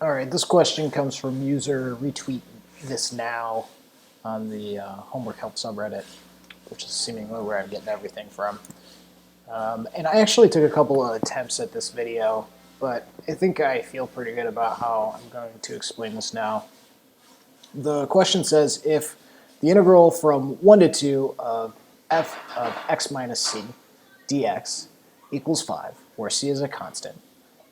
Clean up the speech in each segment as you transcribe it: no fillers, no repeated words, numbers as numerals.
All right, this question comes from user retweet this now on the homework help subreddit, which is seemingly where I'm getting everything from. And I actually took a couple of attempts at this video, but I think I feel pretty good about how I'm going to explain this now. The question says if the integral from 1 to 2 of f of x minus c dx equals 5, where c is a constant,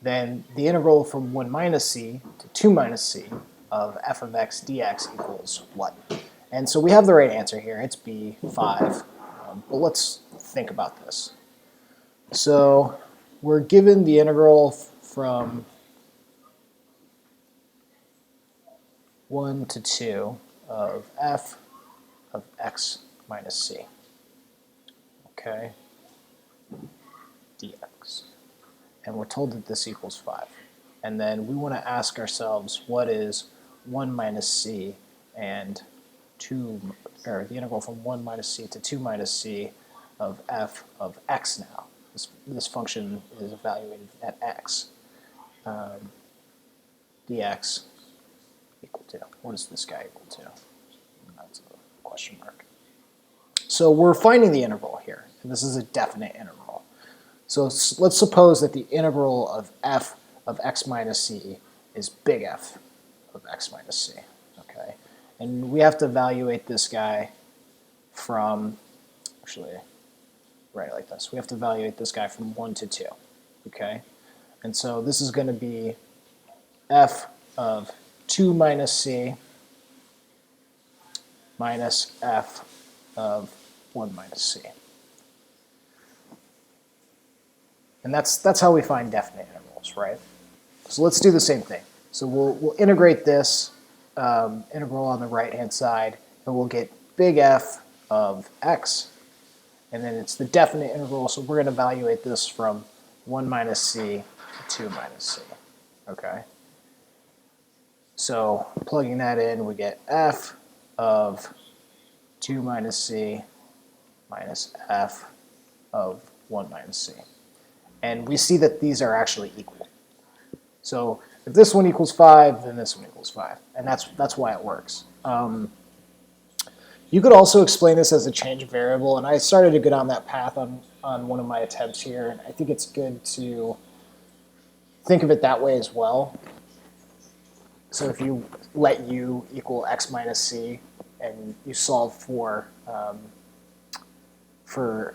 then the integral from 1 minus c to 2 minus c of f of x dx equals what? And so we have the right answer here. It's b, 5. But let's think about this. So we're given the integral from 1 to 2 of f of x minus c, okay, dx. And we're told that this equals 5. And then we want to ask ourselves, what is 1 minus c and 2, or the integral from 1 minus c to 2 minus c of f of x now? This function is evaluated at x. Dx equal to, what is this guy equal to? That's a question mark. So we're finding the integral here, and this is a definite integral. So let's suppose that the integral of f of x minus c is big F of x minus c, okay? And we have to evaluate this guy from, actually, write it like this. We have to evaluate this guy from 1 to 2, okay? And so this is going to be f of 2 minus c minus f of 1 minus c. And that's how we find definite integrals, right? So let's do the same thing. So we'll integrate this integral on the right-hand side, and we'll get big F of x, and then it's the definite integral, so we're going to evaluate this from 1 minus c to 2 minus c, okay? So plugging that in, we get f of 2 minus c minus f of 1 minus c. And we see that these are actually equal. So if this one equals 5, then this one equals 5. And that's why it works. You could also explain this as a change variable, and I started to go down that path on one of my attempts here, and I think it's good to think of it that way as well. So if you let u equal x minus c, and you solve for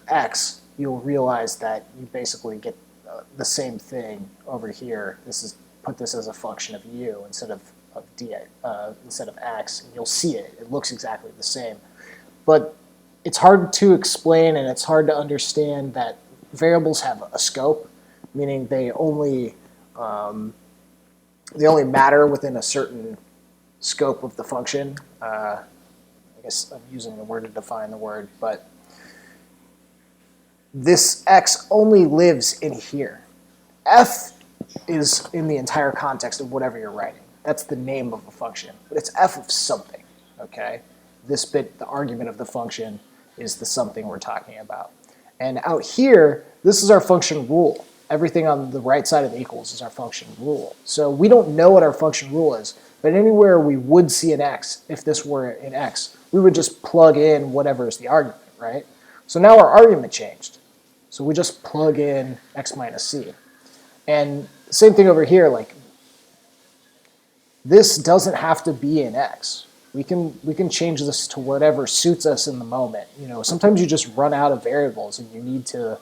x, you'll realize that you basically get the same thing over here. Put this as a function of u instead of x, and you'll see it. It looks exactly the same. But it's hard to explain, and it's hard to understand that variables have a scope, meaning they only matter within a certain scope of the function. I guess I'm using the word to define the word, but this x only lives in here. F is in the entire context of whatever you're writing. That's the name of a function, but it's f of something, okay? This bit, the argument of the function, is the something we're talking about. And out here, this is our function rule. Everything on the right side of the equals is our function rule. So we don't know what our function rule is, but anywhere we would see an x, if this were an x, we would just plug in whatever is the argument, right? So now our argument changed. So we just plug in x minus c. And same thing over here, like this doesn't have to be an x. We can change this to whatever suits us in the moment. You know, sometimes you just run out of variables and you need to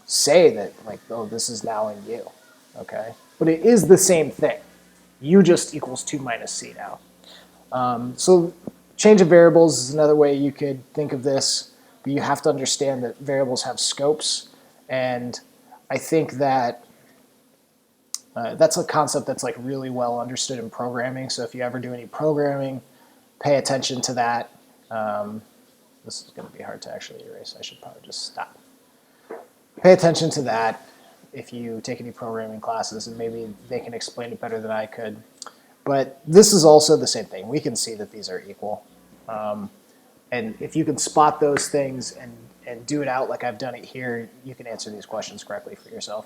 say that, like, oh, this is now in u, okay? But it is the same thing. U just equals 2 minus c now. So change of variables is another way you could think of this, but you have to understand that variables have scopes, and I think that that's a concept that's like really well understood in programming. So if you ever do any programming, pay attention to that. This is going to be hard to actually erase. I should probably just stop. Pay attention to that if you take any programming classes, and maybe they can explain it better than I could. But this is also the same thing. We can see that these are equal. And if you can spot those things and do it out like I've done it here, you can answer these questions correctly for yourself.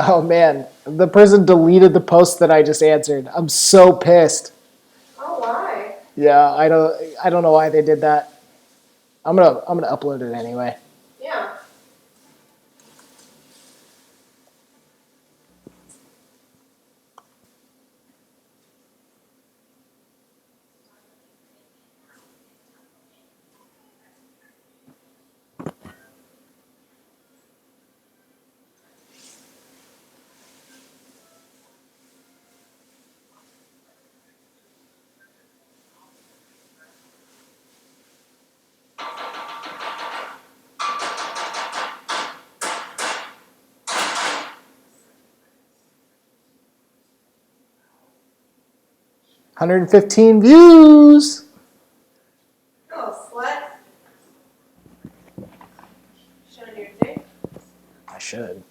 Oh man, the person deleted the post that I just answered. I'm so pissed. Oh, why? Yeah, I don't know why they did that. I'm gonna upload it anyway. Yeah. $115 views. Oh, slut. Showing your dick. I should.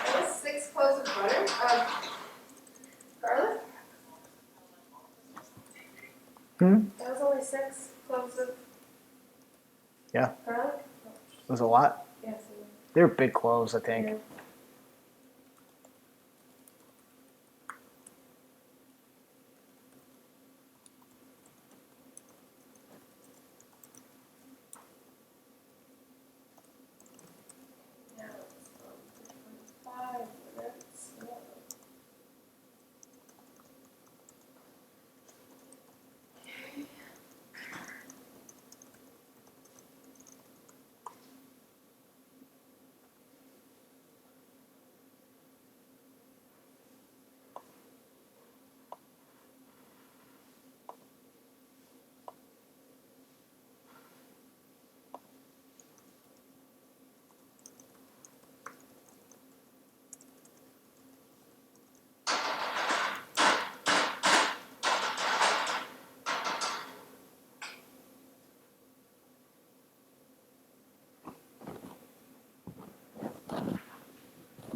That was 6 cloves of butter. Garlic? That was only 6 cloves of Yeah, garlic? it was a lot. Yes. They were big cloves, I think. Yeah. Now it's 5 minutes. Yeah.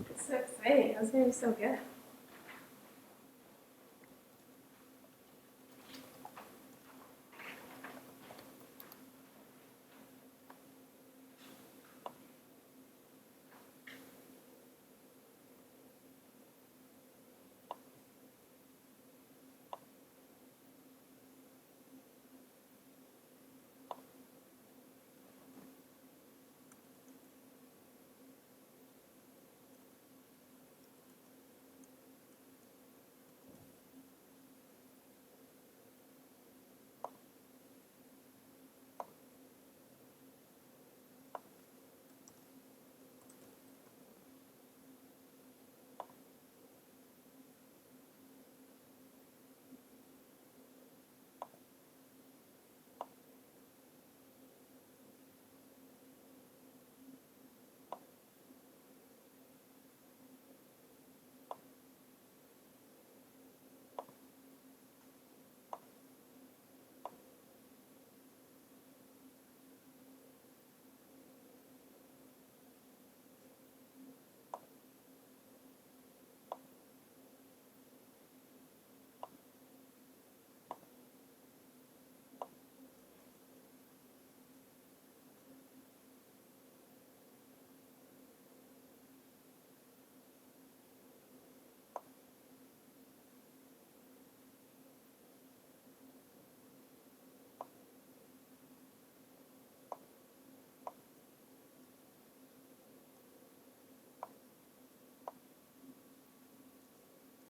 It's so exciting. It was going to be so good.